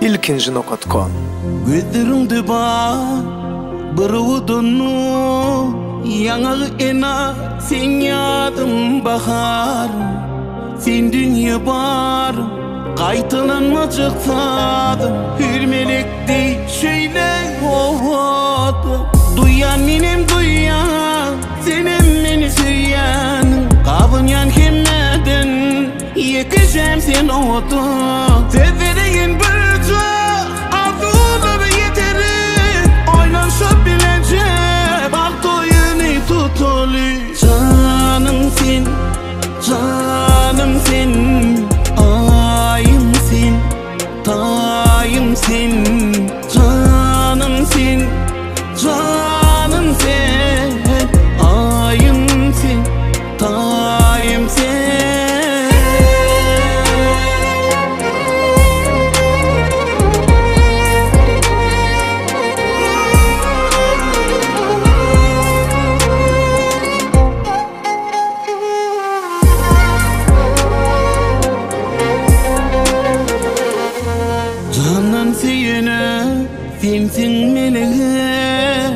ilkinci nokta.com. Gözlerimde bağ Bırıvudunu Yağı ena Sen yadım baharım Sen dünya barım Kaytalanmacık tadım Hür melekti şöyle ovadım Duyan benim duyan Senin beni söyyanım Kabın yan kemmeden Yekeceğim sen ovadım Severeyin bırcı Adını bir yeteri Oynanşıp bilece Bak doyunu tutulu Canım sen Canım sen Ayım sen Tayım sen Canım sen Canım sen Ayım sen Tayım sen Canan seyene sensin meleğe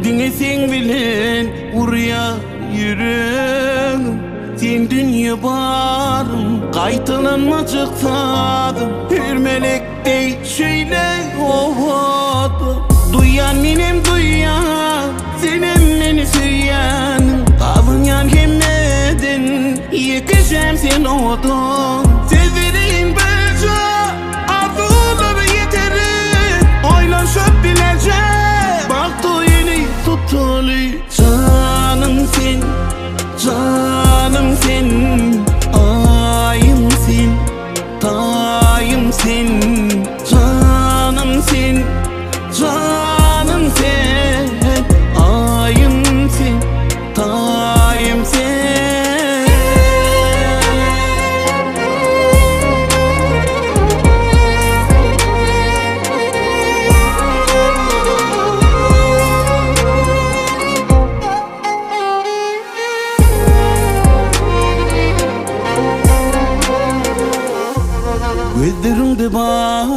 Dinlesin bilen urya yüreğim Sen dünya barım Kaytalanmacık tadım Hür melekti şöyle ovadım Duyan benim duyan Senin beni söyyanım Kabın yan kemmeden Yekeceğim sen ovadım Severim böcek Oylanşıp bilece Bak doyunu tutulu Canım sen Canım sen Ayım sen Tayım sen Canım sen Canım sen Ayım sen Tayım sen Gözlerimde bağ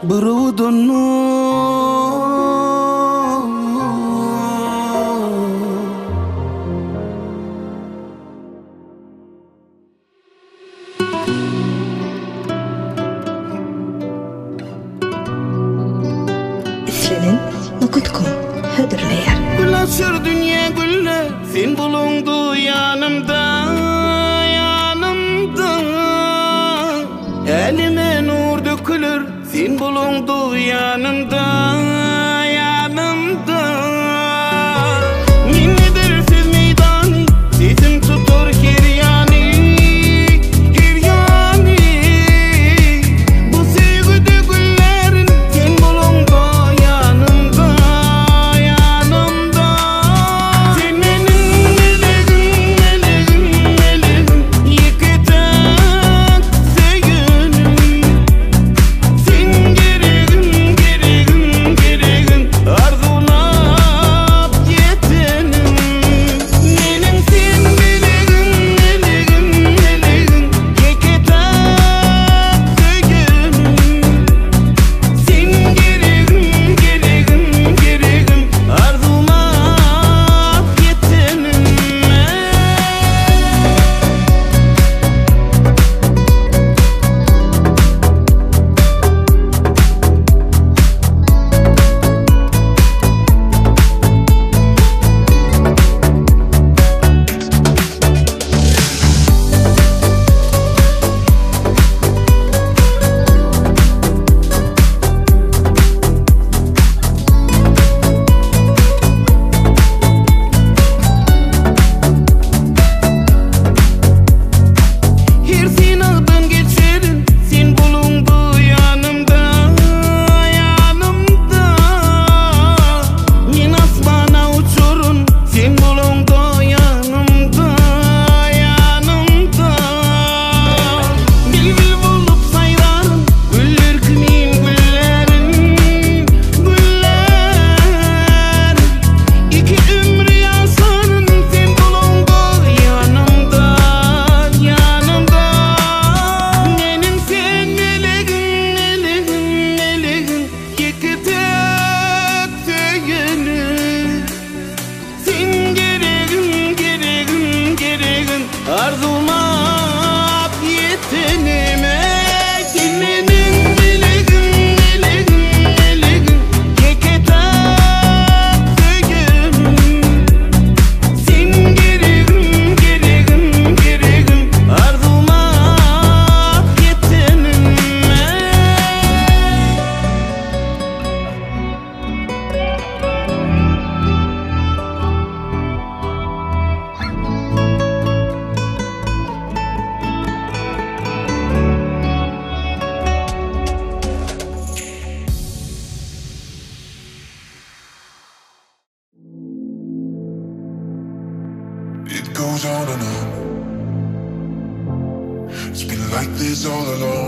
Bırıvudunu Islenin.com Hödürleyer Gülaşır dünya gülle Sen bulundu yanımda Yanımda Elime nur dökülür Sen bulundu yanımda Yanımda Minnedir siz meydanı Sesim tutur kiryani Kiryani Bu sevgide güllerin Sen bulundu yanımda Yanımda Sen benim meleğim Meleğim meleğim Yıkacak sevgilim Sen gereğim gereğim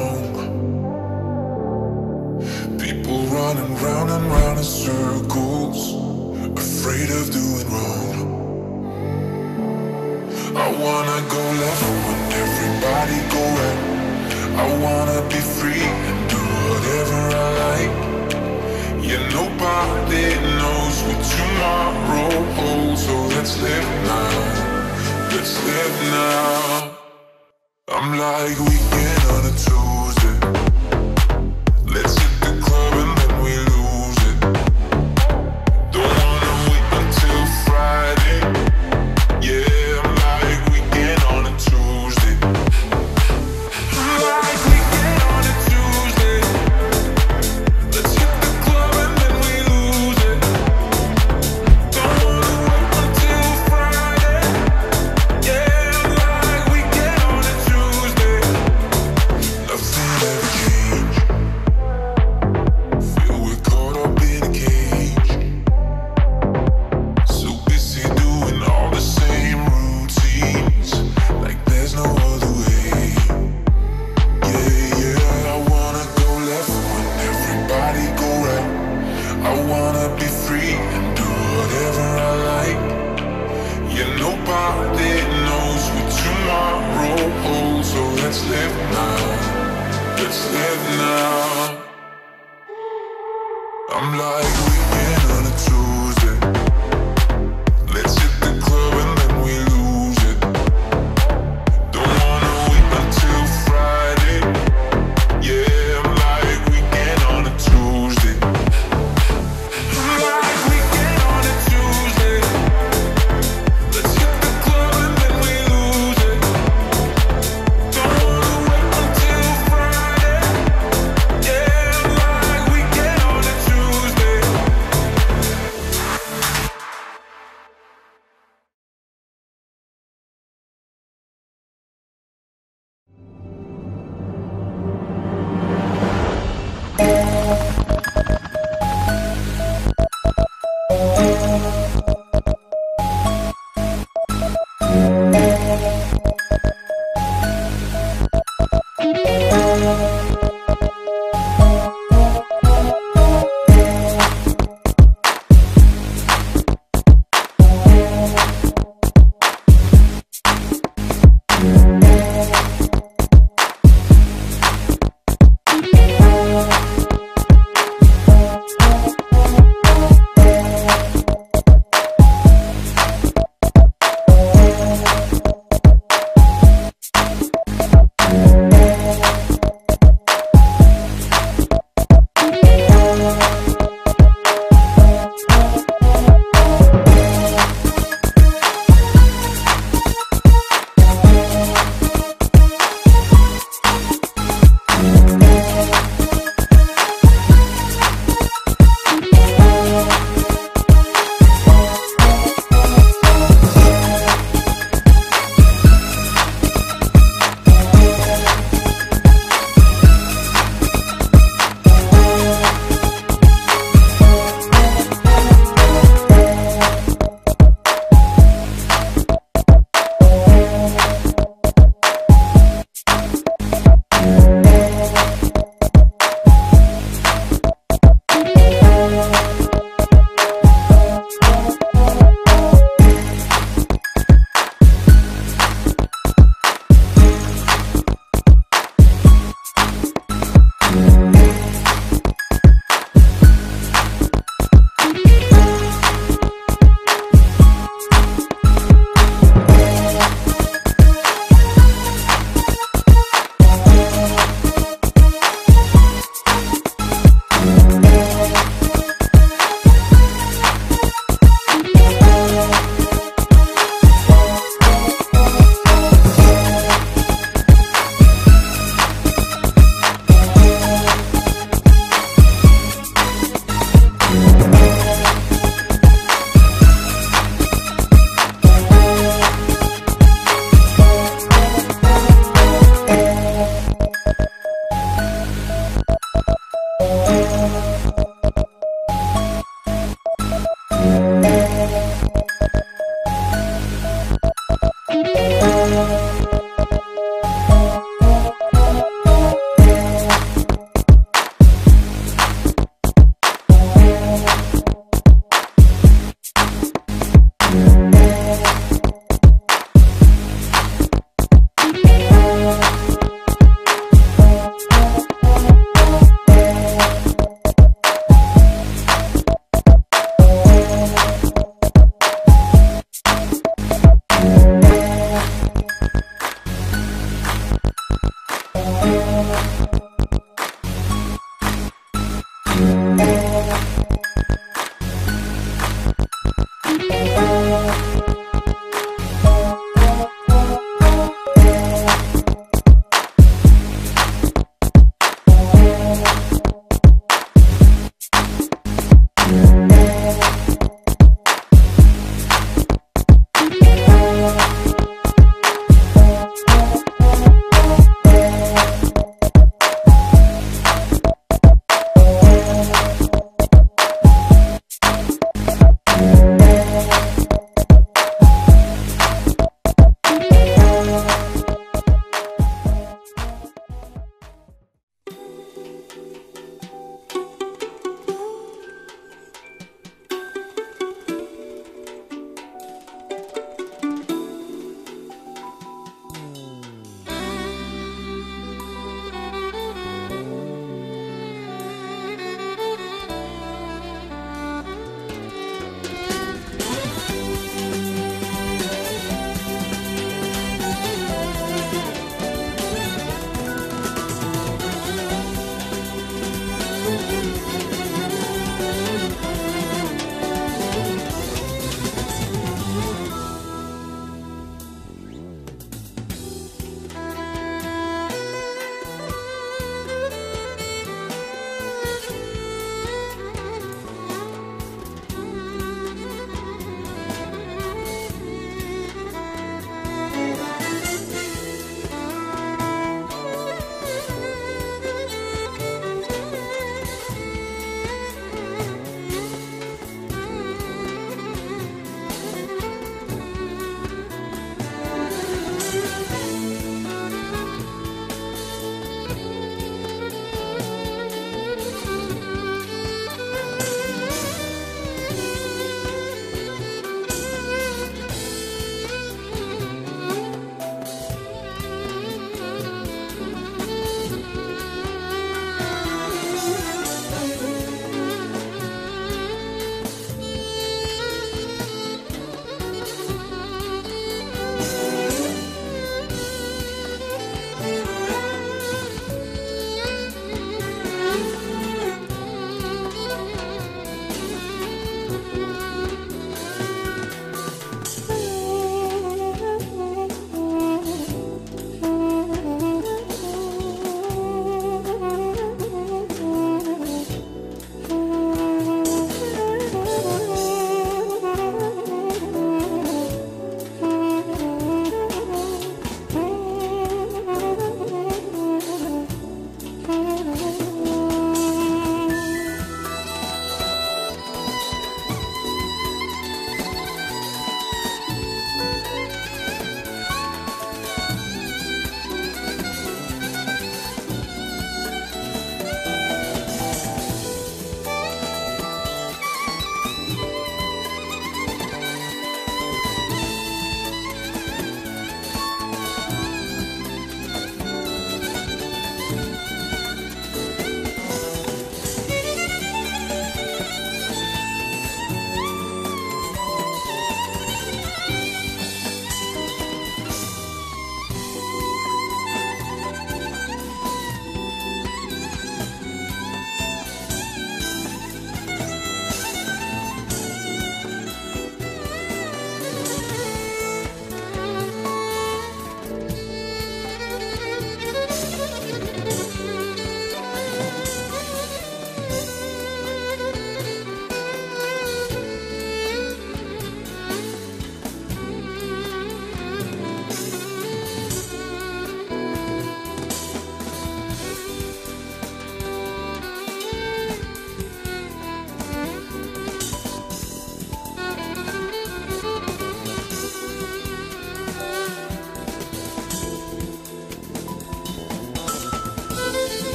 wrong. People running round and round in circles, afraid of doing wrong. I wanna go left when everybody go right. I wanna be free and do whatever I like. Yeah, nobody knows what tomorrow holds, so let's live now. Let's live now. I'm like weekend on a Tuesday. Let's hit the club and then we lose it. Don't wanna wait until Friday. Yeah, I'm like weekend on a Tuesday. I'm like weekend on a Tuesday. Let's hit the club and then we lose it. Don't wanna wait until Friday. Yeah, I'm like weekend on a Tuesday. Nothing ever changed. Feel we're caught up in a cage. So busy doing all the same routines, like there's no other way. Yeah, yeah, I wanna go left when everybody go right. I wanna be free and do whatever I like. Yeah, nobody knows what tomorrow holds, so let's live now. Let's live now. I'm like weekend on a Tuesday. Let's hit the club and then we lose it. Don't wanna wait until Friday. Yeah, I'm like weekend on a Tuesday. I'm like weekend on a Tuesday. Let's hit the club and then we lose it. Don't wanna wait until Friday. Yeah, I'm like weekend on a Tuesday.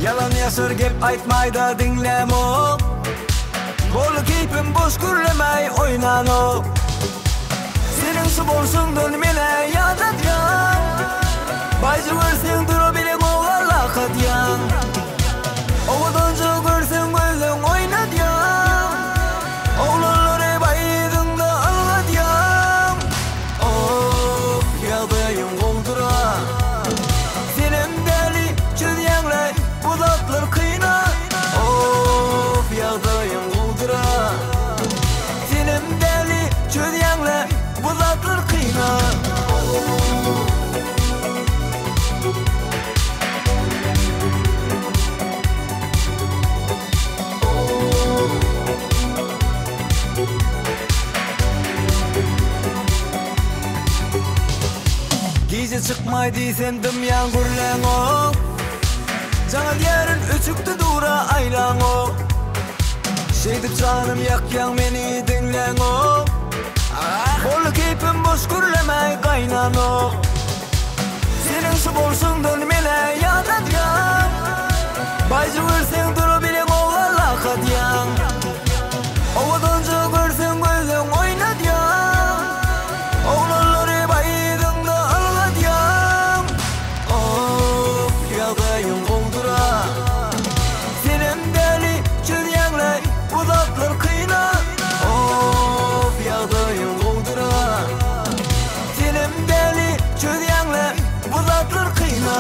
Yalan yasırgep aytmayda dinlemo. Bol keypim boş gürlemey oynano. Senin su bolsundun mene yadat yan. Baycı görsen duru bilin oğalla katyan. Oğudoncu görsen gözün oynat yan. Oğlanları baydın da anlat yan. Oh yadayım oldura. Senin deli çözyenler budatlar kıyna. Oh yadayım oldura. Senin deli çözyenler budatlar kıyna. Gece çıkmaydı sendim yağmurlan o. Canın yarın üçüktü dura aylan o. Şeydip canım yakyan beni dinlen o. Bol keypim boş gürlemey kaynan o. Senin su bolsundun mene yadat yan. Baycı görsen duru bilin oğalla katyan. Oğudoncu görsen gözün oynat yan. Oğlanları baydın da anlat yan. Oh yadayım oldura. Senin deli çözyenler budatlar kıyna. Oh yadayım oldura. Senin deli çözyenler budatlar kıyna.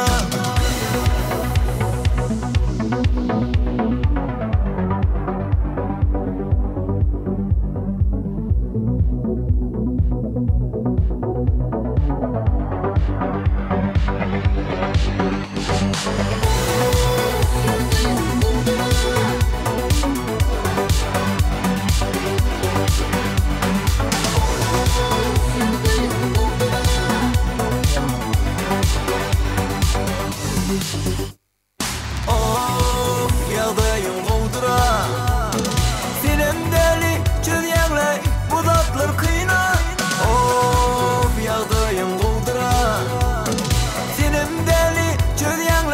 Oh yadayım oldura. Senin deli çözyenler budatlar kıyna. Oh yadayım oldura. Senin deli çözyenler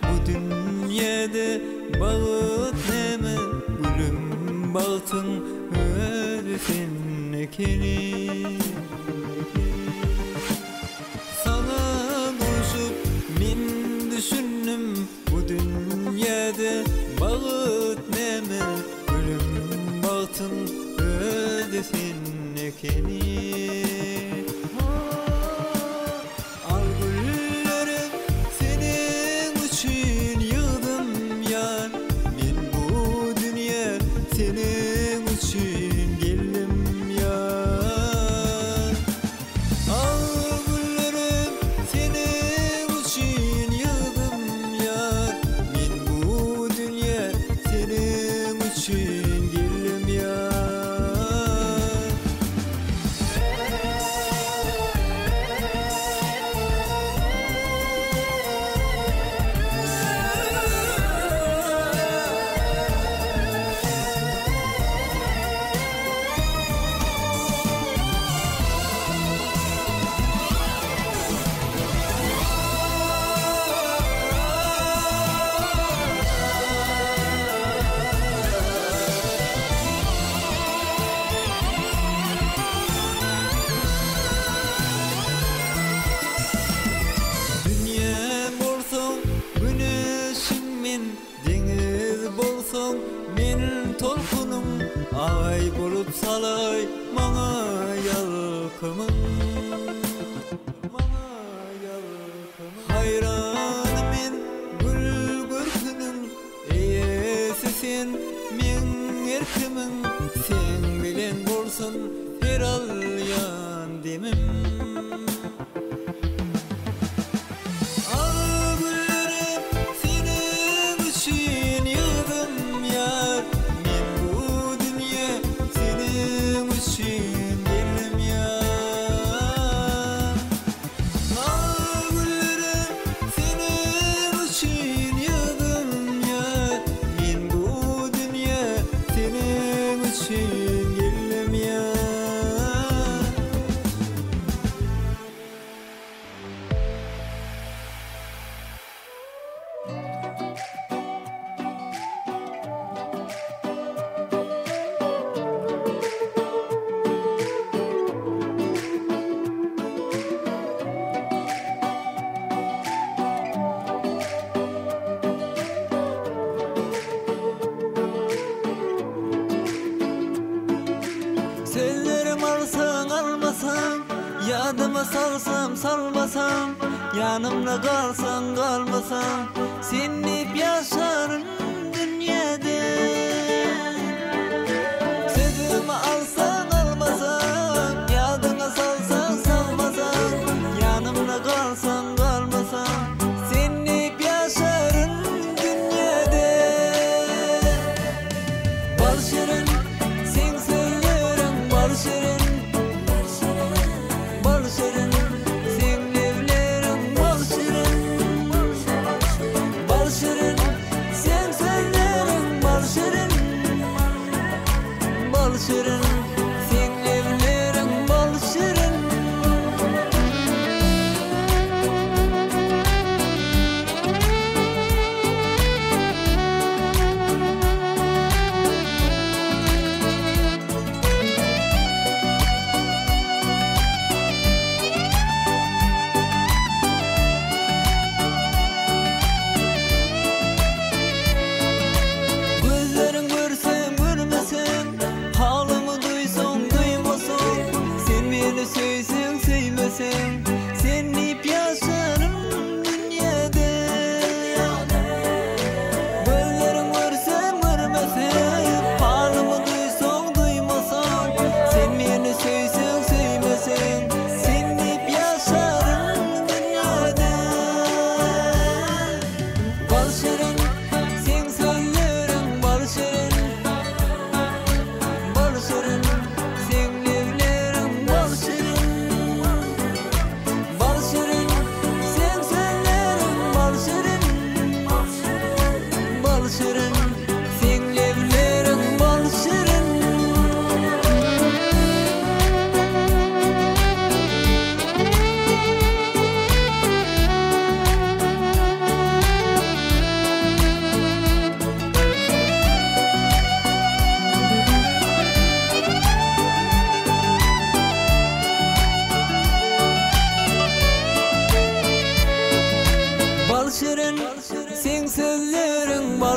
bu dünyada bağıt neme gülüm bağıtın ödesin ekeni sana koşup min düşündüm bu dünyada bağıt neme gülüm bağıtın ödesin ekeni al güllerim senin için yığdım yar men bu dünya senin için geldim yar al güllerim senin için yığdım yar men bu dünya senin için geldim yar Tolkunum ay bulup salay mana yalkımın hayranım men gül görkünün eyesisin men erkimin sen bilen bolsun her al yandimim Sellerim alsan almasam yadıma salsam salmasam yanımda kalsan kalmasam senip yaşarım dünyada Sellerimi alsan almasam yadıma salsan salmasam yanımda kalsan kalmasam senip yaşarım dünyada Barışırın sen söylerim barışırın barışırın sen evlerim barışırın barışırın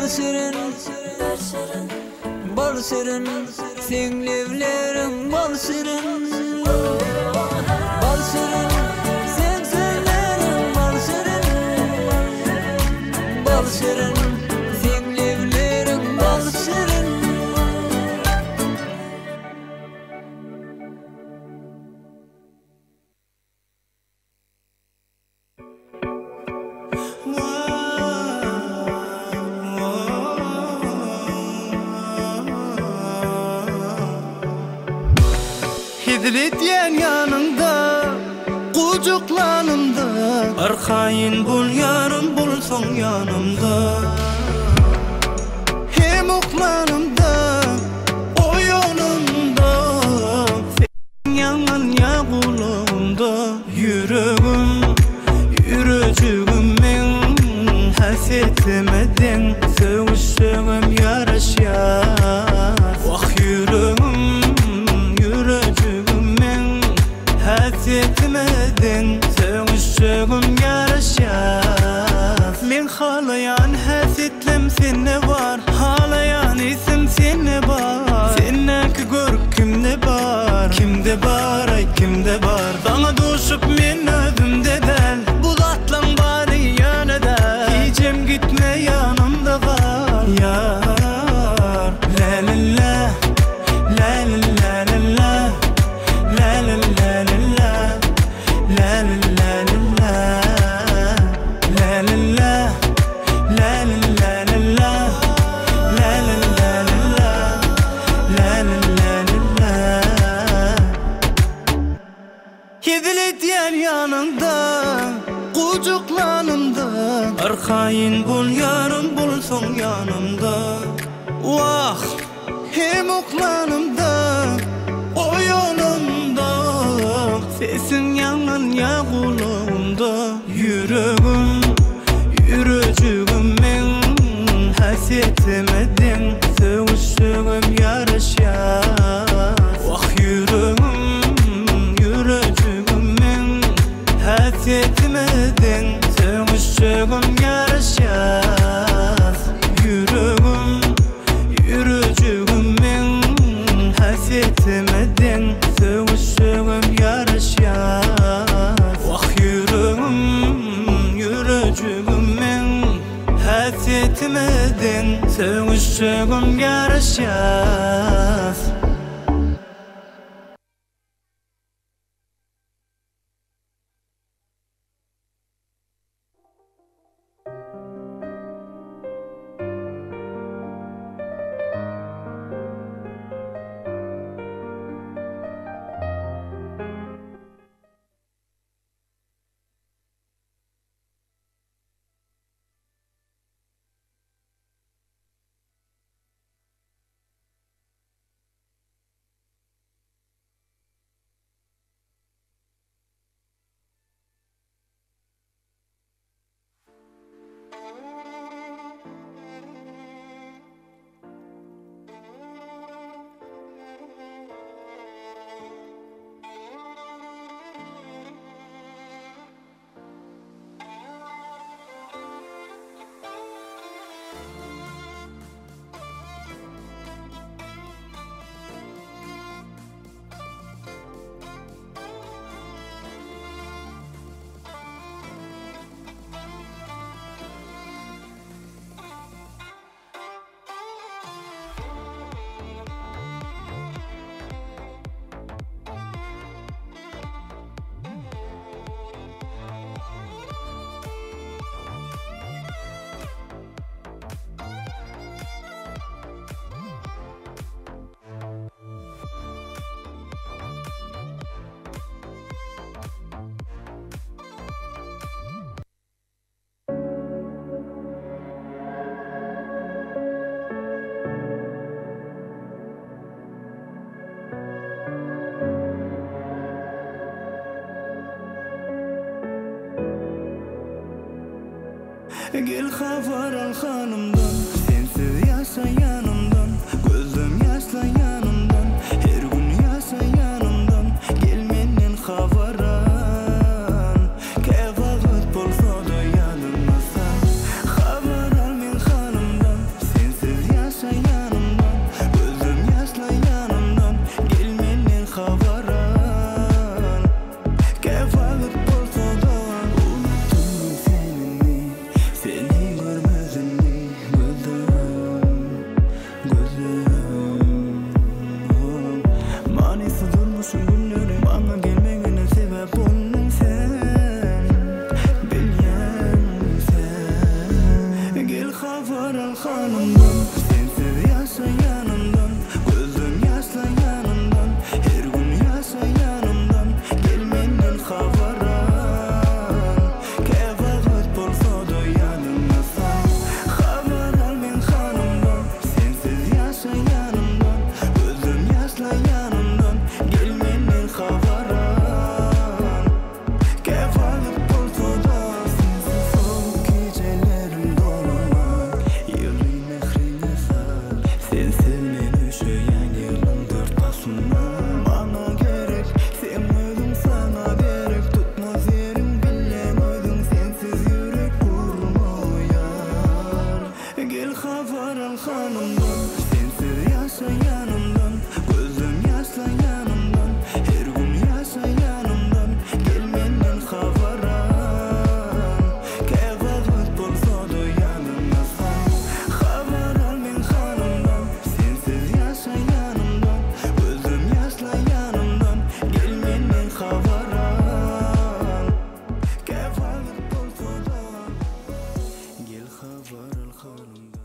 şirin, bal şirin, senlevlerin bal şirin, bal şirin, sen sözlerin bal şirin, bal şirin, senlevlerin bal şirin. Hidret diyen yanında, kucuklanımda, arkayın bul yarım bulsun yanımda. Hem oklanımda, o yolunda, sen yaman ya kulağımda. Yüreğim, yürücüğümün hasetimedin, sevişim yaraşar. Vah yüreğim, yürücüğümün hasetimedin, sevişim yaraşar. Men halayan hasetlim seni var, halayan isim seni var. Senneki görüp kimde var, kimde var, ay kimde var. Bana düşüp men özümde del, bu tatlan bari yanada. Hicim gitme yanımda var yar. La la la, la la la la la, la la la la la, la la la la la, la la la, la la la la la, la la la la la, la la la la la. Hidlet diyen yanında, kucuklanımda, arkayın bul yarım bulsun yanımda. Vah hem oklanımda, o yolunda, sesin yaman ya kulağımda. Yüreğim, yürücüğümün hasetimedin, sevişim yaraşar. Vah yüreğim, yürücüğümün hasetimedin, sevişim yaraşar. Yüreğim, yürücüğümün hasetimedin, sevişim yaraşar. Vah yüreğim, yürücüğümün hasetimedin, sevişim yaraşar. Gel haber al hanımdan, sensiz yaşa yanımdan. Gözüm yaşla yanımdan, her gün yaşa yanımdan. Gel menden haber al, keyfavut bolsa da yanımda. Haber al men hanımdan, varal hanımdan, sensiz yaşayanımdan, gözüm yaşlayanımdan, her gün yaşayanımdan, gelmenden xabaran, kevagat bolsa da yanımdasan. Xabar al men hanımdan, sensiz yaşayanımdan, gözüm yaşlayanımdan, gelmenden xabaran, kevagat bolsa da sensiz soğuk gecelerim dolunay, yığın mehrine sar, sensiz men üşüyen yılın dört basından. Bana gerek sen özün, sana gerek tutmaz yerim, bilem özün, sensiz yürek vurmayar. Gel xabar al hanımdan, sensiz yaşayanımdan, gözüm yaşlayanımdan, her gün yaşayanımdan, gelmenden xabaran, kevagat bolsa da yanımdasan. Xabar al men hanımdan, sensiz yaşayanımdan, gözüm yaşlayanımdan, gelmenden xabaran, kevagat bolsa da. Gel xabar al hanımdan.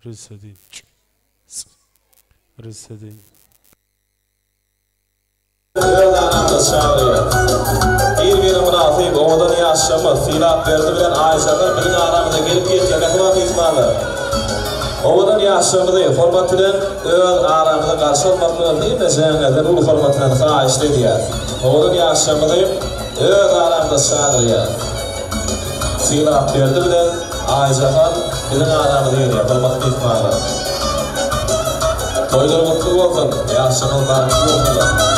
Rısadin. Rısadin. Bir münafık odan yaşamı silah verdi bilen Ayşe'nin bilen aramında gelip geçen hikmet izmanı. Ovadan yaşamıdı formatından öz aramızda karşı olmakla değil mi? Zengadan ulu formatından haişte diyer. Ovadan yaşamıdı öz aramızda şadırıya. Silah verdi bilen Ayzahan bizim aramızda yine format bitmağına. Toyları mutlu olsun. Yaşamın karşı olsunlar.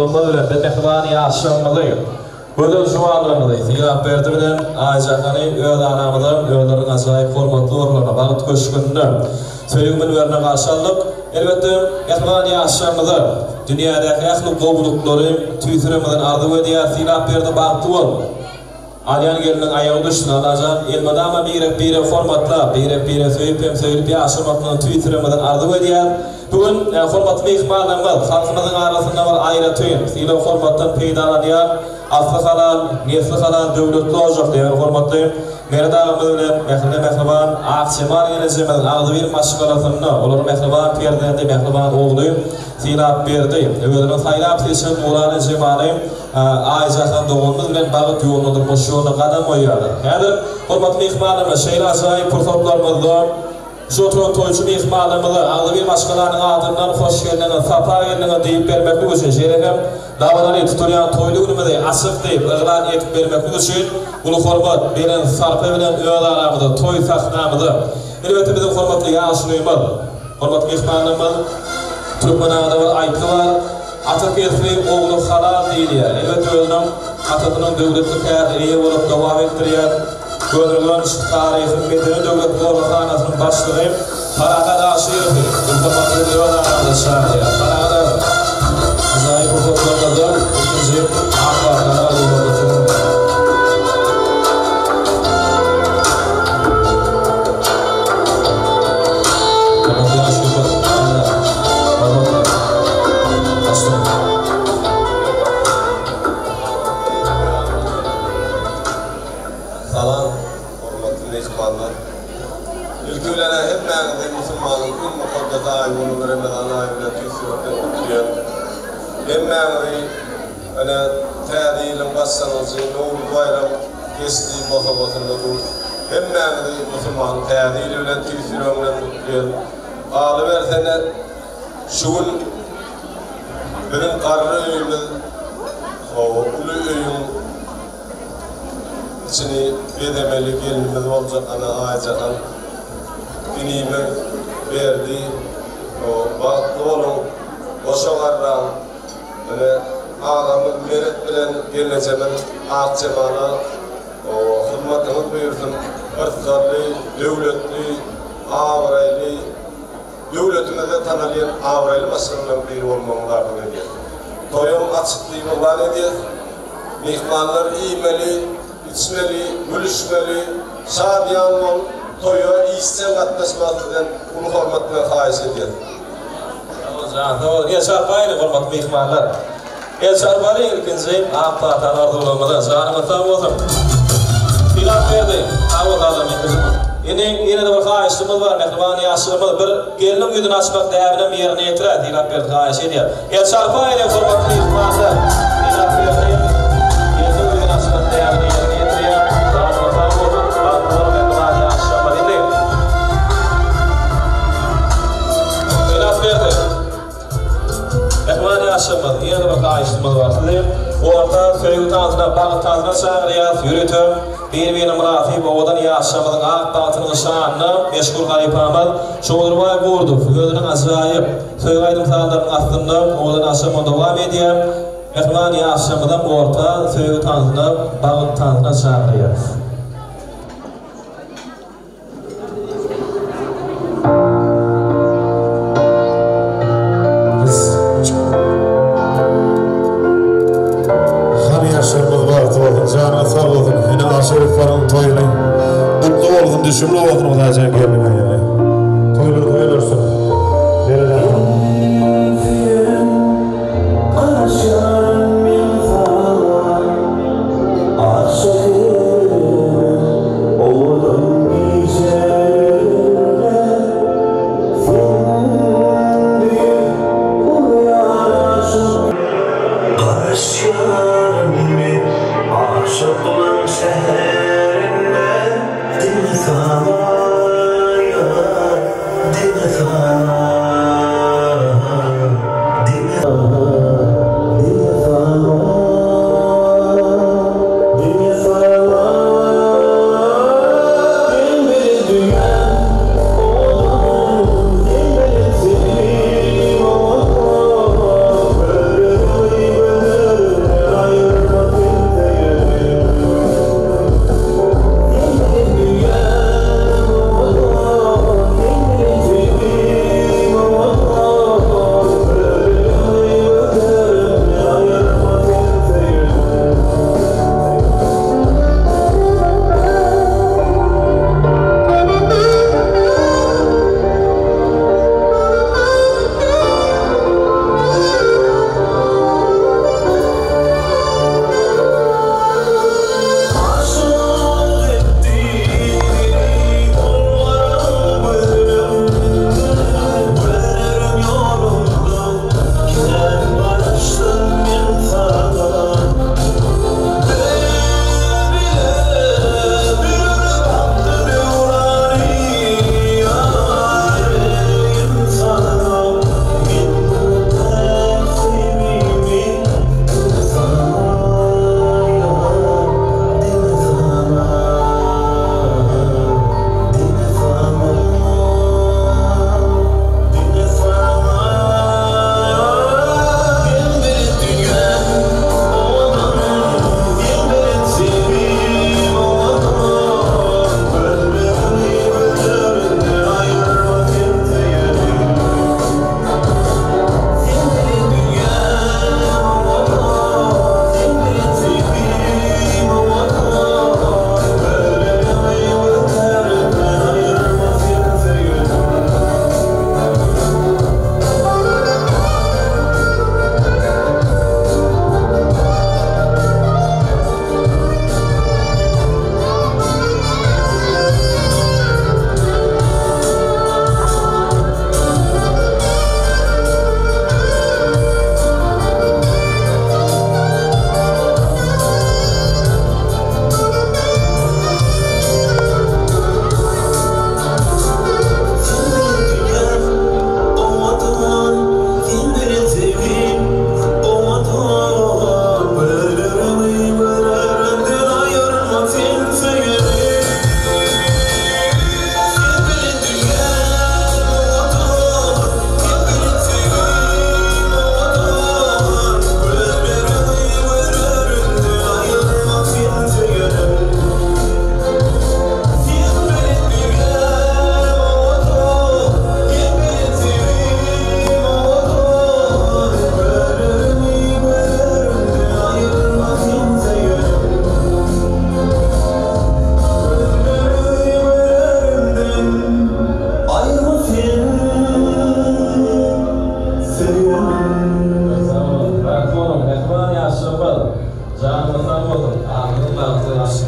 olma bilen de mehriban yaşlanmalı. Böyle juwanlaryndy. Hilap berdi bilen Ayjakan'ı öz anamydan özleriň ajaýyp hormatly orlarına bagyt köşkünde. Söýgümen berne garşylyk elbetde mehriban yaşlanmaly. Dünyadaky ähli gowluklary tüýsüremeden ardy edýär. Hilap berdi bagty bol. Alyan gelinin ayağı düştün alacan, elmadama bir formatla, bir söyleyip söyleyip yaşamakla Twitter'ımdan ardı ediyar. Bugün format mehmanlar var, halkımızın arasında var ayrı tüyün. İle formattan peydalanıyar, aslı kalan, nesli kalan, devletli olacak diye formatlıyım. Meredağımız öyle mehriban, akşeman geleceğimizin ardı bir maşgalasında, olur mehriban perdende mehriban oğluyum. Silap berdi. Öwrüň saýlap seçen bolany jemalym Ayjakan doğumuz bilen bagyt ýolunyň moşuny gadam goýýar. Häzir hormatly mehmanlarymyz şeýle ajaýyp pursatlarymyzda şu toýçy mehmanlarymyzy agly bir maşgalanyň adyndan hoş geldiňiz, sapa geldiňiz diýip bermeklik üçin şeýlehem dawalary tutulýan toýly günümizde asyk diýip eglan etip bermeklik üçin ulu hormat bilen sarpa bilen öz aramyzda toý sahnamyzda elbetde bizim hormatly ýaşlymyz, hormatly mehmanlarymyz Türkmenada var, aytı var. Atakesli oğlu halal diýilýär. Elbetde özüň atatynyň döwletli kädiri bolup dowam etdirýär. Görülýän şu taryhyň medeni döwlet gorlukanasynyň başlygy Farahad Aşyrowy. Ýurtmaty ýollarda şahyr. Farahad ajaýyp fotoğraflarda ikinji akbarlara ýollanýar. Salam, hormatly mehmanlar. Ülkülere hep mäňde musulmanyň ün mukaddas aýyny Ramazan aýyna tüýsürip hem mäňde ana tädilin başlanýy Nowruz bayram geçdi bosa-bosunda dur. Hem mäňde musulman tädili bilen tüýsürüp aly bersene şuň bilen garry öýümiz uly öýüm içini bedemeli gelinimiz olacak ana Ayjakan dinimi verdi o baktı olun boşalardan öyle ağamı meret bilen geleceğimin akçemana o hizmetimiz buyursun ırtkarlı, devletli, avraylı devletimize tanılayan avraylı masrafından biri olmamı vardı ediyor. Toyum açıklığı var ediyor. Mihmanlar iğmeli, içmeli, gülüşmeli, şadiyan ol, toya iyisten katlaşmasından ulu hormatına hayiş ediyor. Doğru, yaşar bayını hormat mihmanlar. Yaşar bayını ilkinci ağıplardan ardı olamadan şanımı tam olsun. Hilap verdi, ağıt adam ilkizimiz. Yine de bir hayışlımız var, mehriban yaşlımız. Bir gelinin güdünü açmak değerine bir yerine yetirer, hilap verdi, hayiş ediyor. Yaşar bayını hormat mihmanlar. Hilap verdi, gelinin güdünü açmak değerine yerine yetirer. Şanımı tam olsun, ağıtları mehriban yaşlımız. Hilap verdi. Mehriban yaşlımız, yine de bir hayışlımız var. Orta söýgü taňsyna, bagyt taňsyna çagyrýar, ýürütüm. Bir murafy bowadan ýaşamadyň ak bagytynyň şanyny meşgul gaýpamaz. Şoňdurbaý gurdy. Özüniň ajaýyp söýgüýdüň taňlarynyň astynda owadan aşama dowam edýär. Mehriban ýaşamadan orta söýgü taňsyna, bagyt taňsyna çagyrýar. Şeriflerin toyunu mutlu oldun, düşümlü oldun o da can gelmeye yani. Toyulursun. Dil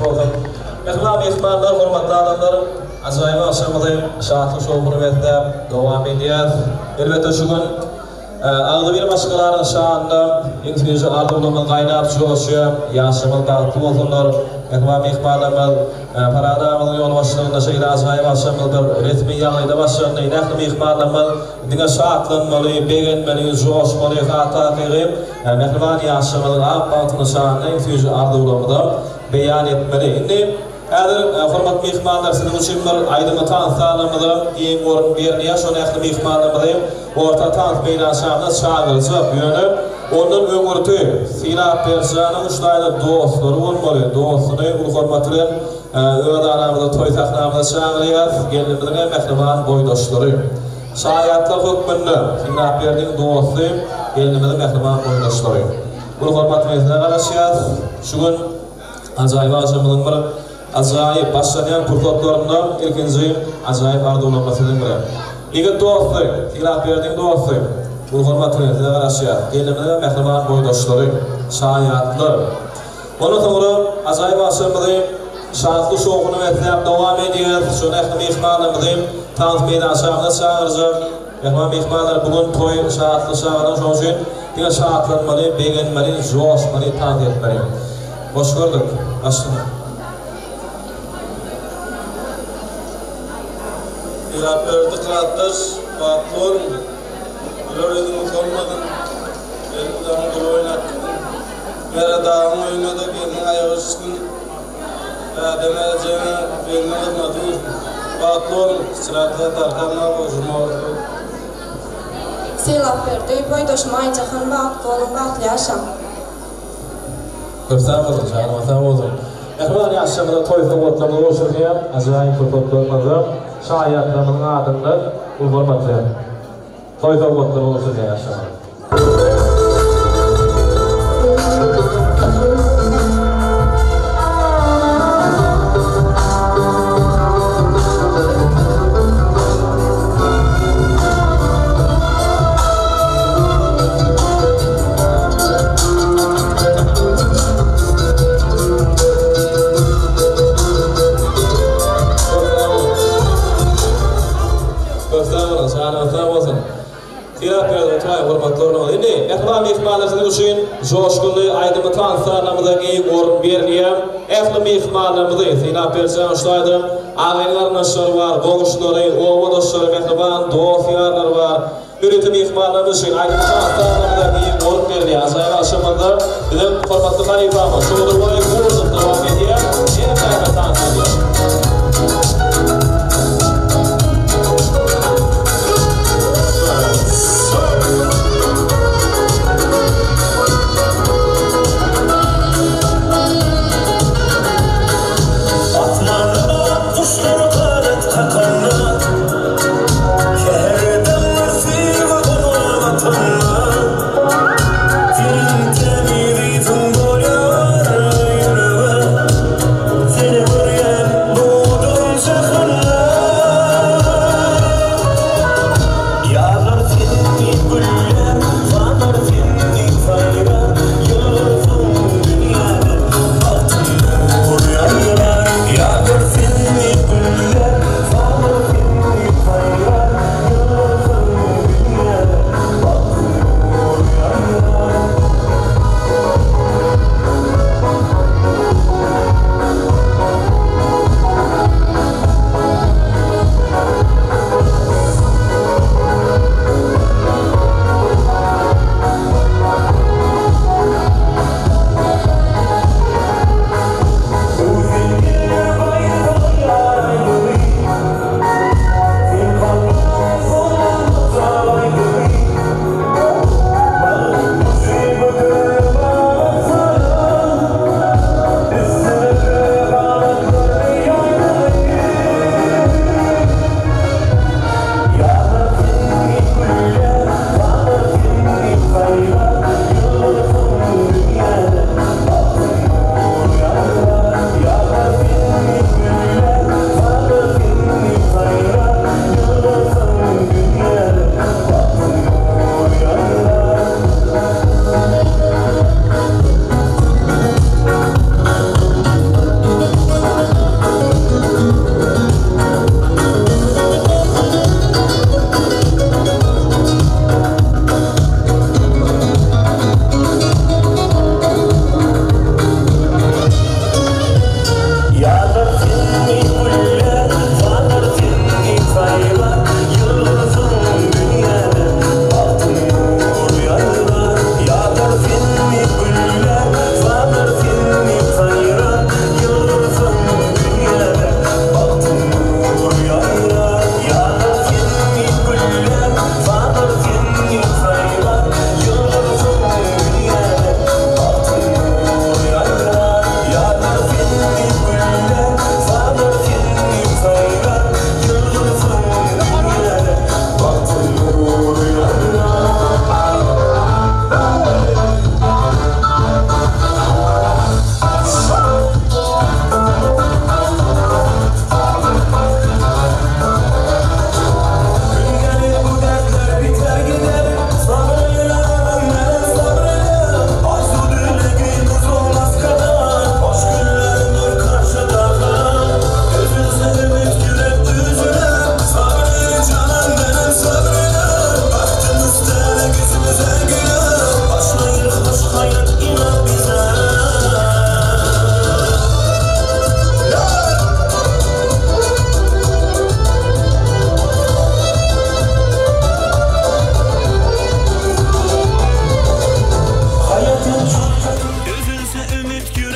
olsun. Mehman mehmanlar, hormatly adamlar, ajaýyp akşamyň şahatly şowuny wetde dowam edýär. Elbetde şu gün ağlı bir başkalarının şanında İngilizce ardılımın kaynap çoğuşu yaşamın dağıtlı olsunlar. Mehman mehmanlarımız paradağımın yol başlarında şekilde azayı başlamıdır. Resmi yanıyla başlarında inaklı mehmanlarımız dine şahatlanmalı, beğenmeli, çoğuşmalı, hata kıyıp mehman yaşamın altını şanında İngilizce ardılımını beyan etmeli. Hormat mehmanlar sizin için bir aydınlı tanıtlarımızı en orun birine şonu yaklı mehmanlarımızı orta tanıt meydanşağında çağırıcı yönü onun öngürtü Silap Perşan'ın uçlaylı dostları olmalı. Dostunu ulu hormatlar öğde aramızda toy taknamızda çağırıyaz gelinimizin mehriban boydaşları. Şayatlar hükmünde Silap Perşan'ın dostu gelinimizin mehriban boydaşları. Ulu hormatlarımızda karışıyaz. Şu gün acayip akşamının bir acayip başlayan kurtotlarından ilkinci acayip ardulanmasıdır biri. İki dostu, Silap Perşan'ın dostu. Bu hormatlarınızda karşıya gelinimizde mehriban boydaşları, şayatlar. Onun sonra acayip akşamını şahatlı şovunu metleyip devam ediyor. Şunu ehli mehmanlarımızı tanıt meydanşağına çağıracak. Mehman mehmanlar bugün toy şahatlı şağına şoğun için yine şahatlanmalı, beğenmeli, coşmalı, tanıt etmeli. Hoş gördük. Başlayalım. Silap Perşan kıratlar, batlı Lörezini sormadın, elimden gül oynattın. Mere dağın oynadı, benim ayağı çıkın. Demeyeceğine benim kırmadın. Batlı olun, sıratla tarkanına boşuma oldu. Silap Perşan boydaşım aycakın batlı olun, batlı yaşam. Köpten olun, canımatan olun. Mehman yaşamında toyfa otlarını oluşurken, acayip kurtotlarımızı şayatlarının adında ulgurmatlayan. Toyfa otları oluşurken yaşamında. Mehman mehmanlarımız için coşkulu aydınlı tanıtlarımıza iyi orun veriliyor. Ehli mehmanlarımızı Silap Perşan uçlaydı. Ağaylarına şarı var, boğuşları, ovadaşları, mehriban, dostiyarları var. Üretim mehmanlarımız için aydınlı tanıtlarımıza iyi orun veriliyor. Azayla aşamında bizim hormatlı halifamız şudur boyu kurulup devam ediyor. Yeni kayma tanıtılıyor. Thank you.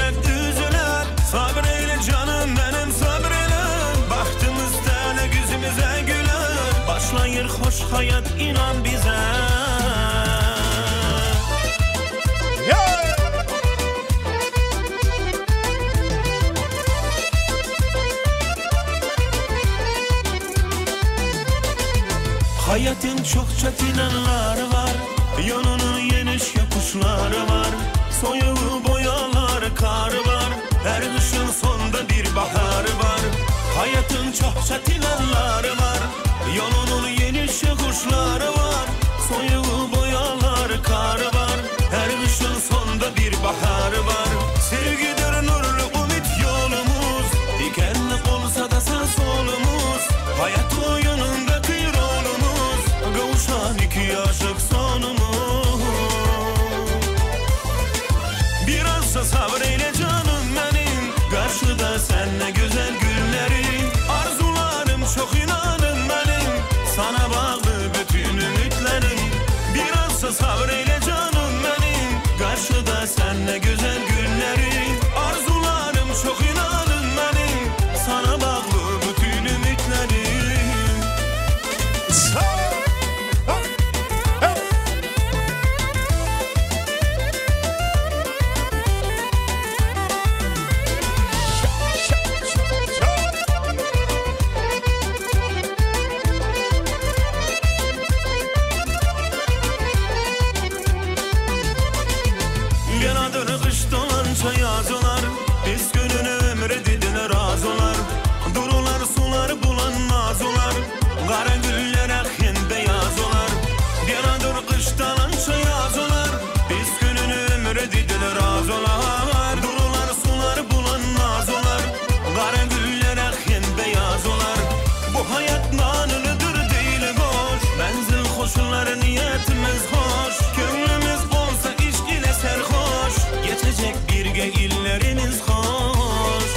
yürek üzüler. Sabreyle canım benim sabreyle. Baktığımızda ne yüzümüze güler. Başlayır hoş hayat inan bize. Hayatın çok çetinanları var. Yolunun yeniş yokuşları var. Soyuğu boyalar karı var. Her kışın sonunda bir baharı var. Hayatın çok çetinanları var. Yolunun yeniş yokuşları var. Soyuğu boyalar karı var. Her kışın sonunda bir baharı var. Sevgidir nurlu umut yolumuz. Dikenlik olsa da sağ solumuz. Hayat oyununda kıyrolumuz. Kavuşan iki aşık sonumuz. Biraz da sabreyle canım benim. Karşıda senle güzel günlerin. Arzularım çok inanın benim. Sana bağlı bütün ümitlerim. Biraz da sabreyle canım benim. Karşıda senle güzel günlerin. Arzularım çok inanın benim. Sana bağlı bütün ümitlerim. Yanadır kış dolanca yazılar. Biz gününü ömredidine razılar. Durular sular bulan nazular. Kara güller akyen beyaz olar. Yanadır kış dolanca yazılar. Biz gününü ömredidine razılar. Durular sular bulan nazular. Kara güller akyen beyaz olar. Bu hayat nanılıdır değil boş. Menzil koşulları niyetimiz hoş. Gönlümüz olsa işk ile serhoş. Geçecek birge illerimiz hoş.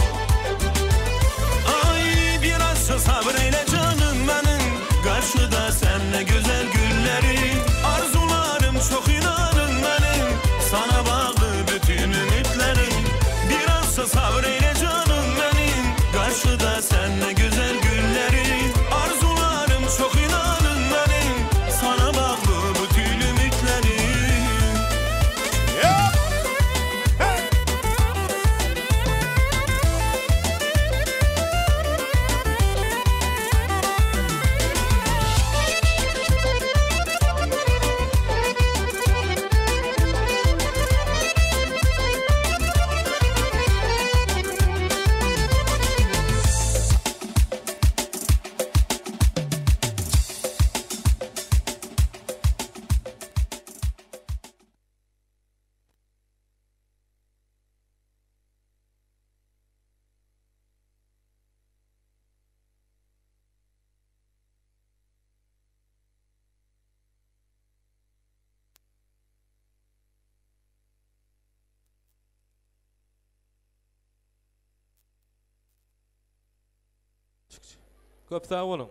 Ay biraz sabreyle canım benim. Karşıda senle güzel günlerin. Arzularım çok inanın benim. Sana bağlı bütün ümitlerim. Biraz sabreyle canım benim. Karşıda senle güzel günlerin. Arzularım çok inanın benim. Sana bağlı bütün ümitlerim. Köp sağ olun.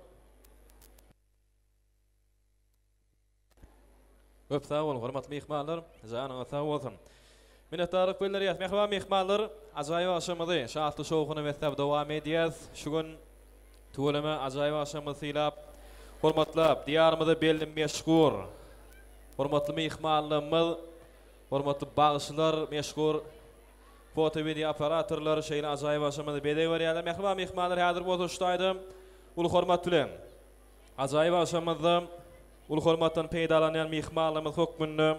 Köp sağ olun, hormatly mehmanlar. Janyňyz sağ bolsun. Minnetdarlyk bildirýäs. Merhaba mehmanlar. Ajaýyp aşamady. Şahatly şowgyny meslep dowam edýäs. Şu gün tuğlama ajaýyp aşamady syýlap, hormatlap, diýarymyzda belli meşhur. Hormatly mehmanlarymyz, hormatly bagyşlar, meşhur foto video operatorlar şeýle ajaýyp aşamady bedeý berýärler. Merhaba mehmanlar, häzir boluşdaýdym. Ul hormat bilen ajaýyp aşamada ul hormatdan peýdalanýan mehmanlarymyz hökmünde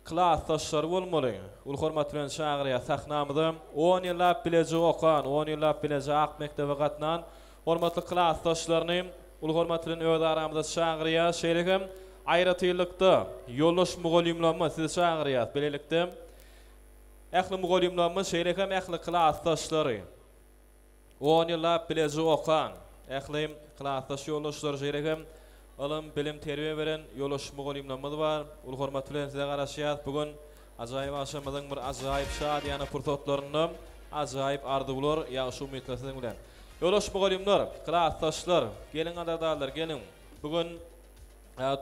klassdaşlar bolmaly. Ul hormat bilen şagyrýa sahnamyzda 10 ýyllap bileji okan, 10 ýyllap bileji ak mektebe gatnan hormatly klassdaşlaryny ul hormat bilen öz aramyzda şagyrýa şeýlekem aýratylykda ýoldaş mugallimlerimiz sizi şagyrýar. Bilelikde ähli mugallimlerimiz şeýlekem ähli klassdaşlary 10 ýyllap bileji okan, ähli klassdaş ýoldaşlar şeýlekem alym bilim terbiýe beren ýoldaş mugallimlerimiz bar. Ul hormat bilen size garaşýar. Bugün ajaýyp aşamyzyň bir ajaýyp şad ýa-ni pursatlaryny ajaýyp arzuwlar ýa şu ümitleriniz bilen. Ýoldaş mugallimler, klassdaşlar, gelin adadalar, gelin. Bugün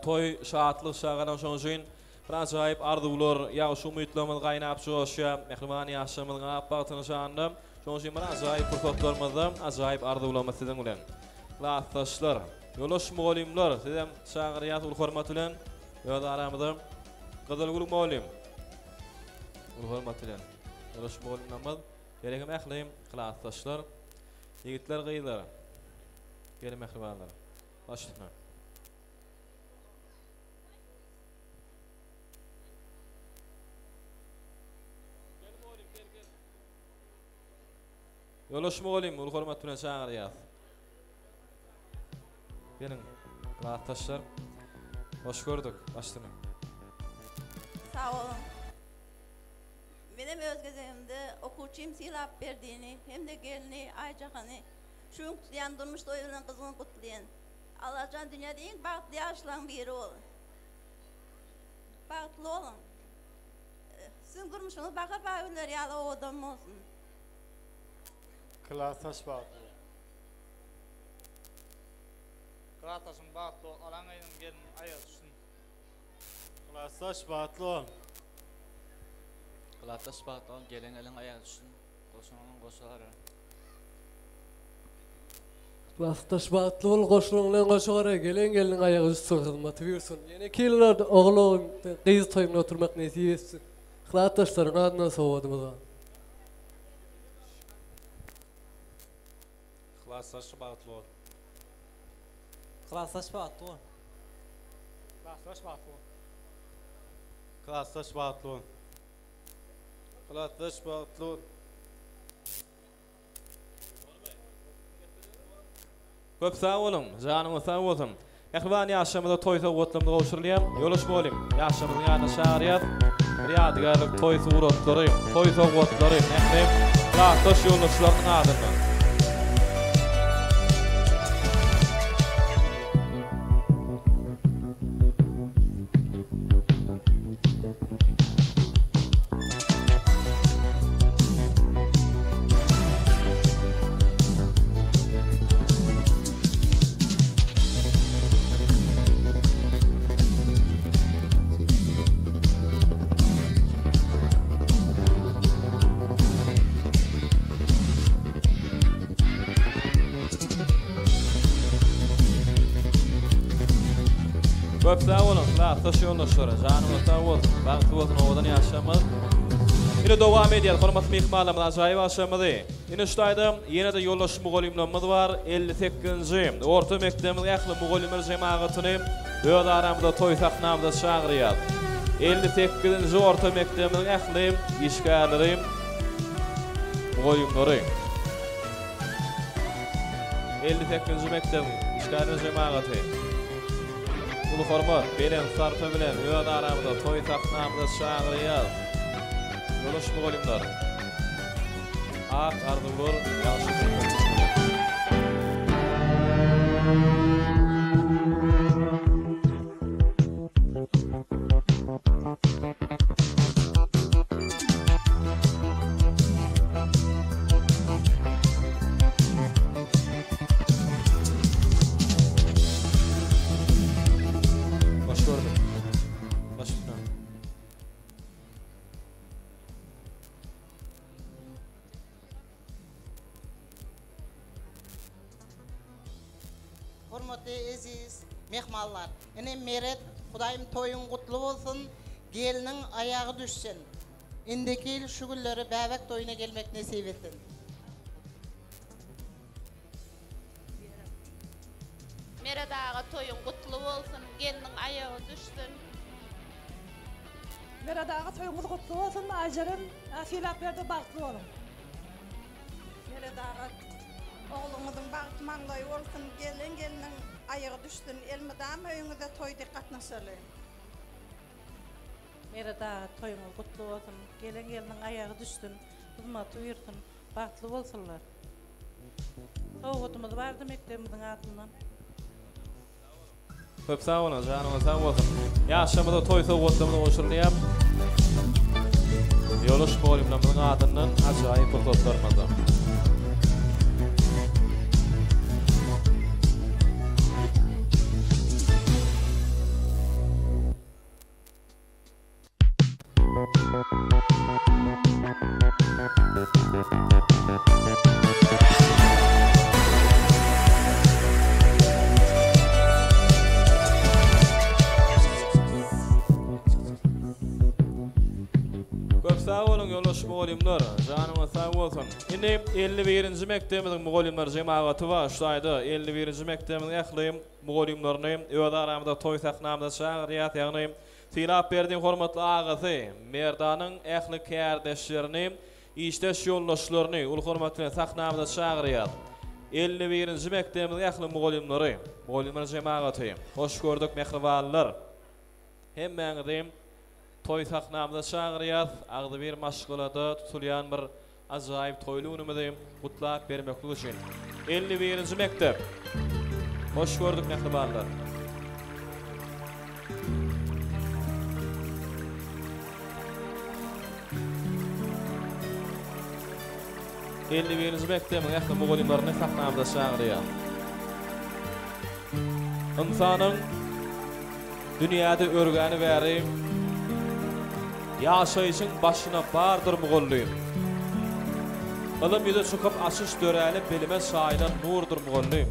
toy şahatlyk şagadan şoň üçin Acayip arzular, ýaşy umytlarymyz gaýnap joşýa, mehriban ýaşamyň apatını şandy. Şoň üçin acayip fırsatlarymyzda, acayip arzularymyz siziň bilen. Klassdaşlar, ýolaş mugallimler, sizem şagyryat ul hormat bilen ýa-da aramyzda Gyzylgul mugallim. Ul hormat bilen ýolaş mugallimlerimiz, gelegem ählim klassdaşlar, ýigitler gyýlar. Gelin mehribanlar. Başlayma. Ýolaş mugallim, ul hormat bilen şagyryat. Gelin klassdaşlar. Hoş gördük. Başlayma. Sağ olun. Benim öz gözümde okuçym silap berdiğini hem de gelini Aycahan'ı şu yandırmış doyulan kızını kutlayan. Allah'can dünyada en bağıtlı yaşlan biri olun. Bağıtlı olun. Sizin kurmuşsunuz bakar bağırlar yalı o adam olsun. Klasaş bağıtlı. Klasaşın bağıtlı alan ayın gelin ayağı düşsün. Klasaş bağıtlı olun. Klasaş bağıtlı olun gelin elin ayağı düşsün. Koşunun koşuları. Klasaş bağıtlı olun koşunun koşuları gelin ayağı düşsün hizmeti versin. Yine killer oğlum kız toyumuna oturmak nasip etsin. Klasaşların adına soğudumuz var. Klassdaş bağıtlı ol. Klasaş bağıtlı olun. Klasaş bağıtlı olun. Klassdaş bağıtlı olun. Klassdaş bağıtlı olun. Köp sağ olun, canımız sağ olsun. Ähliban ýaşamyzda toýsa gotlamda gowşurlaýar. Ýolaş bolim, ýaşamyzyň ýadyna şagyryat. Bir ýadygarlyk toýsa urotlary, toýsa gotlary, ählim, klassdaş ýoldaşlarynyň adyna. Köp sağ olun, klassdaş ýoldaşlary, janymyz sağ bolsun, bagty bolsun owadan ýaşamyz. Ine dowam edýär, hormatly mehmanlarymyz, ajaýyp ýaşamyzy. Ine şuýda ýene-de ýoldaş mugallimlerimiz bar, 58-nji orta mektebimiz ähli mugallimler jemagytyny öz aramyzda toý saknamyzda şagyryat. 58-nji orta mektebimiz ähli işgärleri, mugallimleri. 58-nji mekteb işgärleri jemagyty. Ulu hormat, belen sarpy bilen öz aramyzda toý saknamyzda şagyryat. Ýolaş mugallimler. Ak arzular ýaşy. Hormatly aziz mehmanlar, ene meret Hudaýym toýuň gutly bolsun, geliniň ayagy düşsin. Indiki şu günleri bäbek toýuna gelmek nasip etsin. Meret ağa toýuň gutly bolsun, geliniň ayagy düşsin. Meret ağa toýuň gutly bolsun, ajarym filap berde bagtly bolun. Meret ağa oğlumuzun bagty maňdaýy bolsun, geliniň ayagy düşsün, elmedam öýüňizde toýda gatnaşaly. Meret ağa toýuň gutly bolsun, geliniň ayagy düşsün, hizmeti buyursun, bagtly bolsunlar. Soğutumuz bardy mektebimiziň adyndan. Köp sağ olun, janymyz sağ bolsun. Ýaşamyzda toýsa gotlamda gowşurlaýar. Ýolaş mugallimleriň adyndan ajaýyp fırsatlarymyz. Sağ olun yoldaş muğalimler, canıma sağ olsun. Indi 51-nji mektebimiň muğalimler jemaaty başlaýdy. 51-nji mektebimiň ähli muğalimlerini öz aramyzda toý sahnamyzda çagyrýar, ýagny tilap berdiň hormatly agasy, Merdanyň ähli kärdeşlerini, işdeş yoldaşlaryny ul hormatly sahnamyzda çagyrýar. 51-nji mektebimiň ähli muğalimleri, muğalimler jemaaty. Hoş gördük mehribanlar. Hemmeňizi toy sahnamyzda çagyrýar, agdy bir maşgulada tutulýan bir ajaýyp toýlugyny gutlap bermeklik üçin. 51-nji mektep. Hoş gördük mehribanlar. Mektebimiň ähli muğalimlerini sahnamyzda çagyrýar. İnsanyň dünýäde örgäni bäri ýaşaýyşyň başyna bardyr mugallim. Ilym ýüze çykyp açyş döräli bilime şaýdan nurdur mugallim.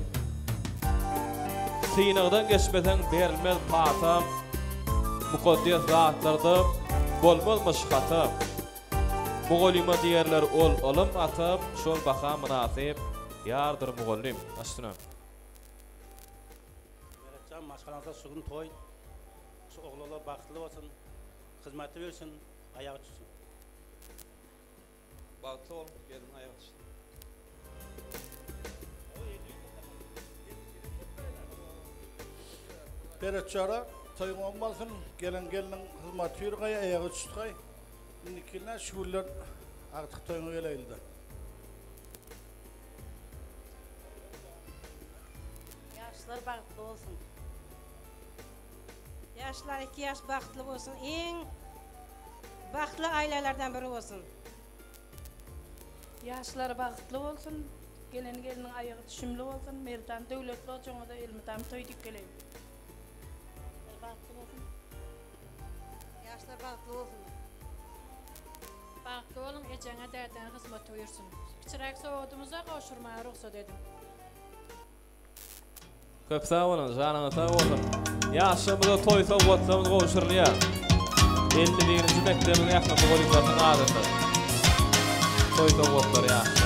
Synagdan geçmeden berilmez patam, mukaddes zatlarda bolmazmış hata. Mugallima diýerler ol ilym atyp, şol baha münasip ýardyr mugallim. Aşdyna. Meretcan maşgalansa şugün toy, şu oglalar bagtly bolsun. Hizmeti versin, ayağı tutsun. Bagtly ol, gelin ayağı tutsun. Beretçara, toyun olmasın, gelin hizmeti vergay, ayağı tutgay. İndikilne şuguller artık toyuna geleyildi. Yaşlar bagtly olsun. Yaşlar 2 yaş bagtly bolsun. Eň bagtly ailelerden biri bolsun. Yaşlar bagtly bolsun. Gelinin ayağı düşümlü bolsun. Merdan döwletli joňada elmitam toý dip geleýin. Bagtly bolsun. Yaşlar bagtly bolsun. Bagtly bolun, ejeňe därden hyzmat buyursun. Kiçiräk sowatymyza goşurmagy ruhsat edin. Köp sağ olun, canına sağ olun. Yaşamıda toy sowatlarymyz goşurýar. 51-nji mektebimiň ähli mugallimleriň adaty. Toy sowatlary ýaşy.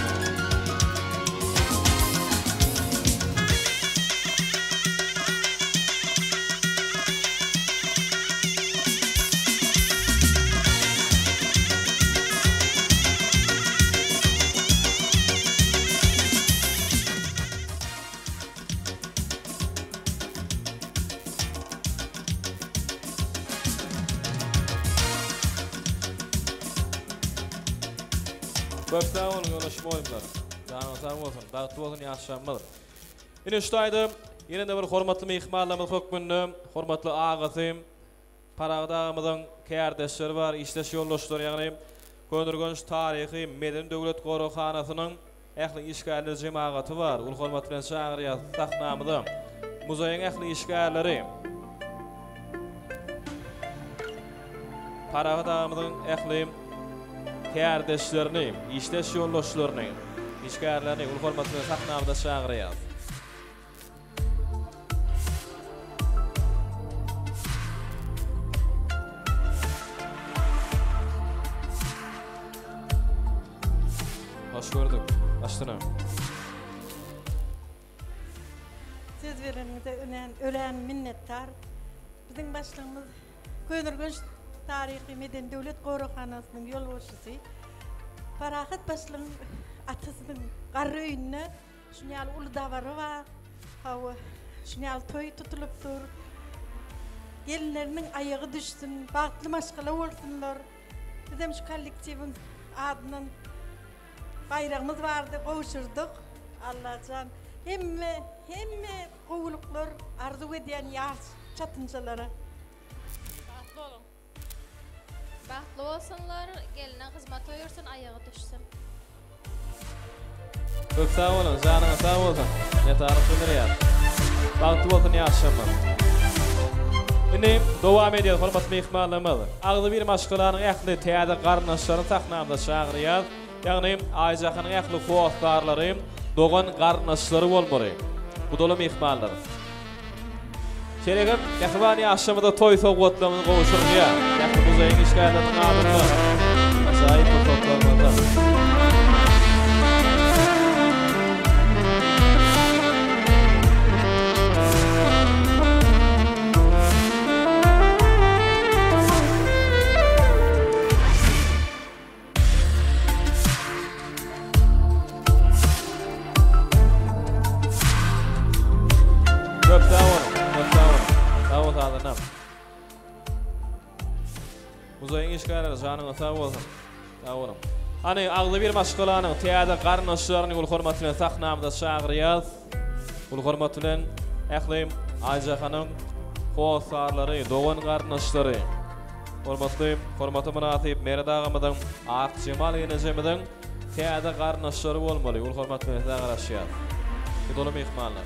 Köp sağ olun yoldaş muğalimler. Canına sağ olsun, bagtly bolsun, ýaşamylar. Ine şuýdy, ýene-de bir hormatly mehmanlarymyz hökmünde, hormatly agasym, Paragdağymyzyň kärdeşleri bar, işdeş yoldaşlary, ýagny Könürgönç taryhy Meden döwlet gorokanasynyň ähli işgärleri jemaaty bar. Ul hormat bilen çagyrýar sahnamyzda. Muzeýiň ähli işgärleri. Paragdağymyzyň ähli kärdeşlerini, işdeş yoldaşlaryny, işgärlerini ul hormat bilen sahnamyzda çagyrýar. Hoş gördük. Aşdyna. Söz vereniňizde ölen minnettar. Biziň başlygymyz Könürgönç taryhy Meden döwlet gorokanasynyň ýolbaşçysy. Parahat başlygyň atasynyň garry öýüne şuňal uly dabary bar. Hawa şuňal toý tutulupdyr. Gelinleriniň ayagy düşsün, bagtly maşgala bolsunlar. Bizem şu kollektiwiň adynyň bayrağımız vardı, kavuşurduk. Allah'can hemme kovuluklar arzu ediyen yaş çatıncalara. Bahtlı olun. Bahtlı olsunlar, gelinen hizmet uyursun, ayağı düşsün. Köp sağ olun, canına sağ olsun. Ne tarif edilýär. Bahtlı olsun, ýaşamylar. Indi dowam edýär hormatly mehmanlarymyz. Agdy bir maşgalanyň ähli täze garnaşlaryny sahnamyzda çagyrýar. Yani Ayjahan'ın ähli hoğatlarları, doğan qarnaşları bolmaly. Bu dolam ihmallar. Şeregim, yakıbani aşamada toy soğutlamını qovuşurdu ya. Yakı muzeyin işgaylarının ağırında. Acayip bu toplamada. Muzeyin işgayları canına sağ olsun. Sağ olun. Hani ağlı bir maşgılanın tiyada qarnaşlarını ul hormatına sahnamda şağırıyaz. Ul hormatına ählim Ayjahan'ın hoğatlarları, doğan qarnaşları. Hormatı münasip Mered ağamızın Akçemal yenecemizin tiyada qarnaşları bolmaly. Ul hormatına sağıraşyaz. Bu dolum ihmallar.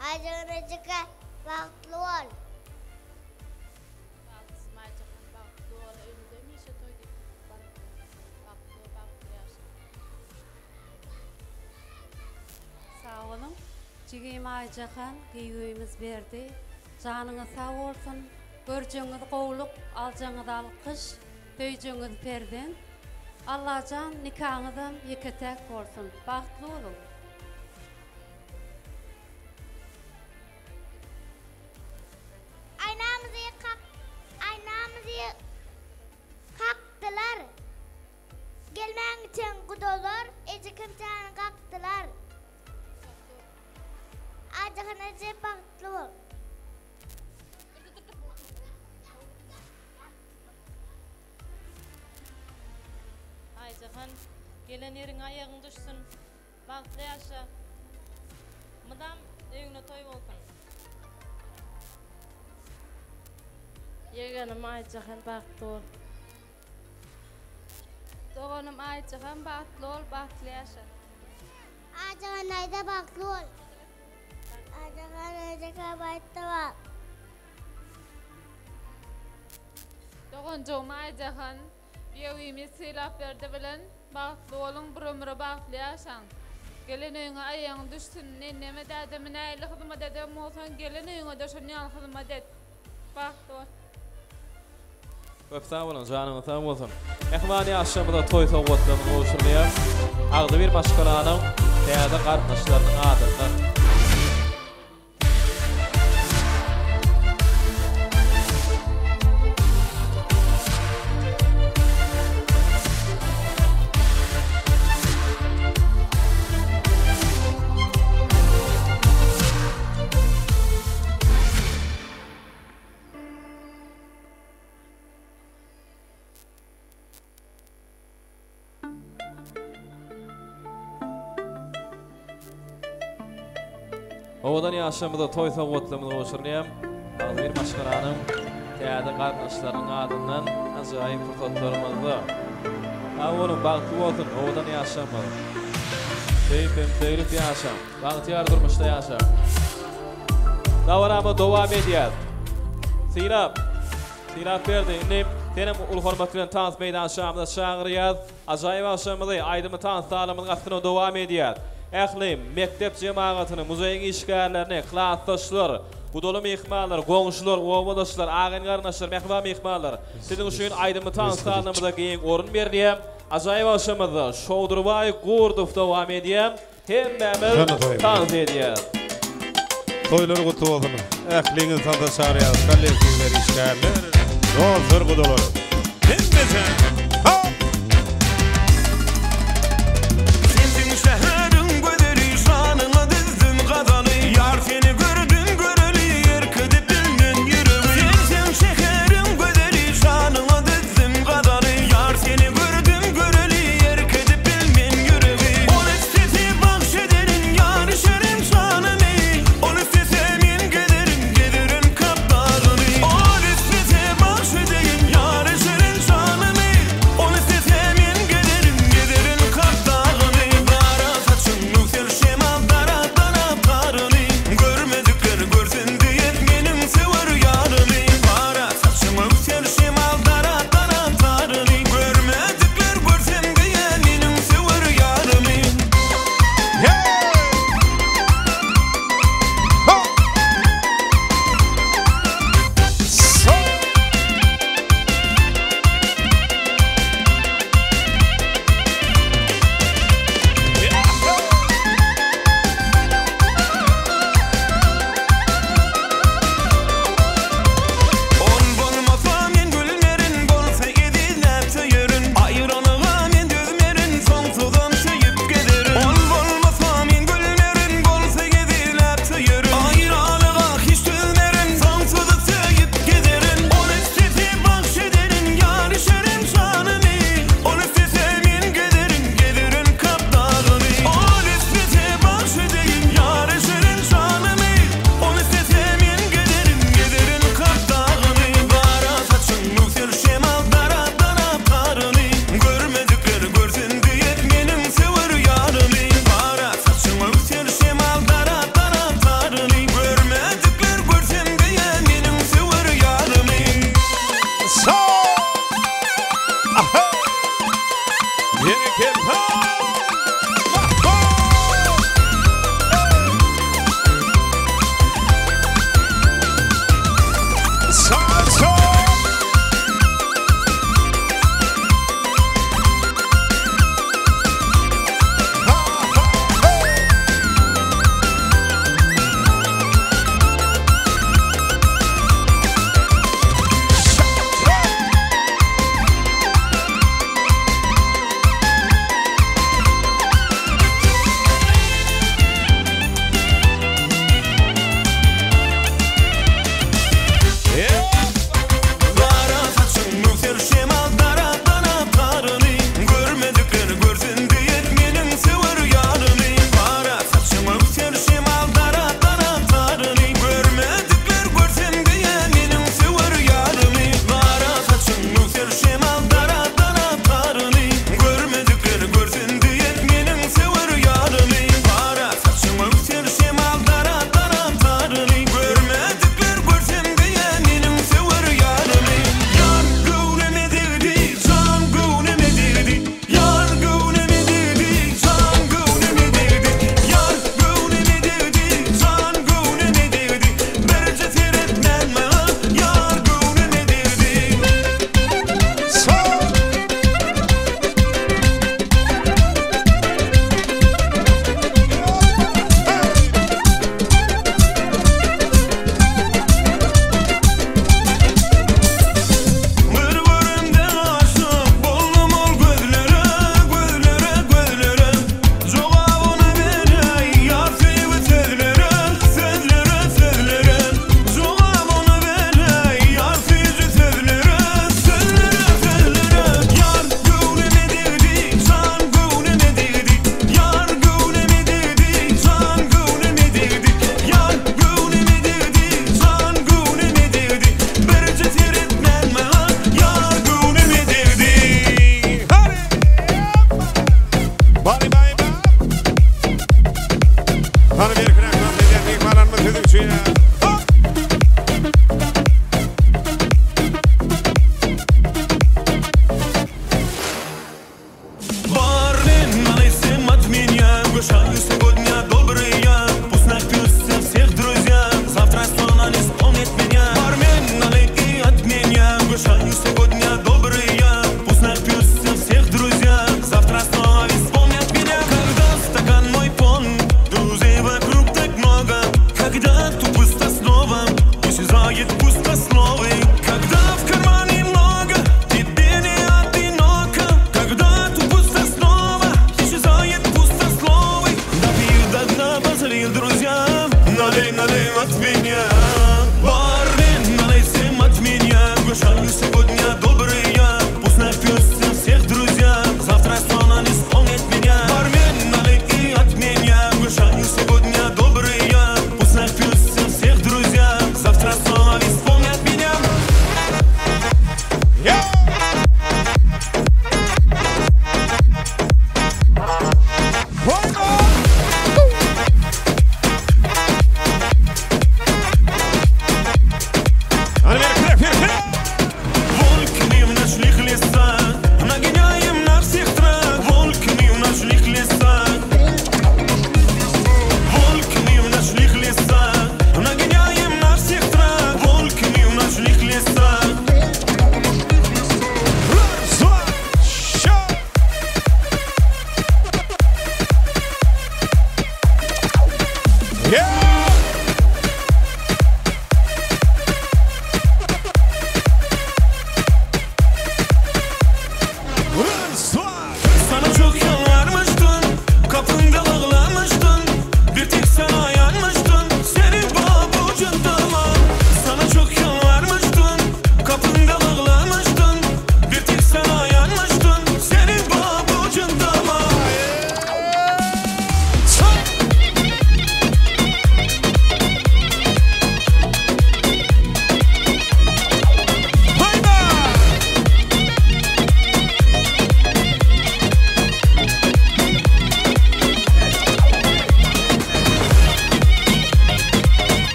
Ayjahan'a vaqtlı ol. Sağ olun. Cigim Ayjahan giýüýümiz berdi. Janyňyz sağ bolsun. Görjeňiz gowluk, aljaňyz alkyş, döýjeňiz perden. Allahan nikahyňyzdan ýeketek bolsun. Bagtly bolun. Aynamızı kaktılar. Gelmen için kudolar, ecikim canı kaktılar. Ayjahan'a cep baktılı ol. Ayjahan, gelen yerin ayağın düşsün. Baktlı yaşa. Mıdam öňüne toy bolsun. Yeğenim Ayjahan baktlı ol. Doğanım Ayjahan baktlı ol, baktlı yaşa. Ayjahan ayda baktlı ol. Ayjahan baktlı ol. Doğancığım Ayjahan, biýewimiz silap berdi bilen, baktlı olun, bir ömrü baktlı yaşan. Gelen öňe ayağın düşsün, nenneme dädim, näýli hyzmat edem bolsan, gelen öňe de şonýal hyzmat et. Baktlı ol. Sağ olun, canına sağ olsun. Ehmani aşamada toy soğutlarını qovuşurlayar. Ağdı bir maşgılanın tiyada qarnaşlarının adında. Owadan ýaşamyda toy soğutlarını qovuşurlayar. Ağdı bir maşgılanın tiyada qarnaşlarının adından ajaýyp fırsatlarymyzda. Awolun bagtly bolsun, owadan ýaşamyda. Beýip ýaşam, bagtyar durmuşda ýaşam. Dawaramy dowam edýär. Silap berdi. Tenem ul hormat bilen tans meýdan şamda şaňyrýar. Ajaýyp aşamyda aýdymy tans talamynyň astyna dowam edýär. Ählim mektep jemagyny, muzeýiň işgärlerini, klassdaşlar, budolum ihmallar, goňşular, owadaşlar, agyň garnaşlar, mehman ihmallar. Siziň üçin aýdymy tans talamyda giň orun berdiýär. Ajaýyp aşamyda Şowdurbaý Gurdow dowam edýär. Hemmemiz tans edýär. Toylar gutly bolsun. Ähliňiz sanda şaryaz, kollektivler işgärler. Dostlar gudolar. Hemmesi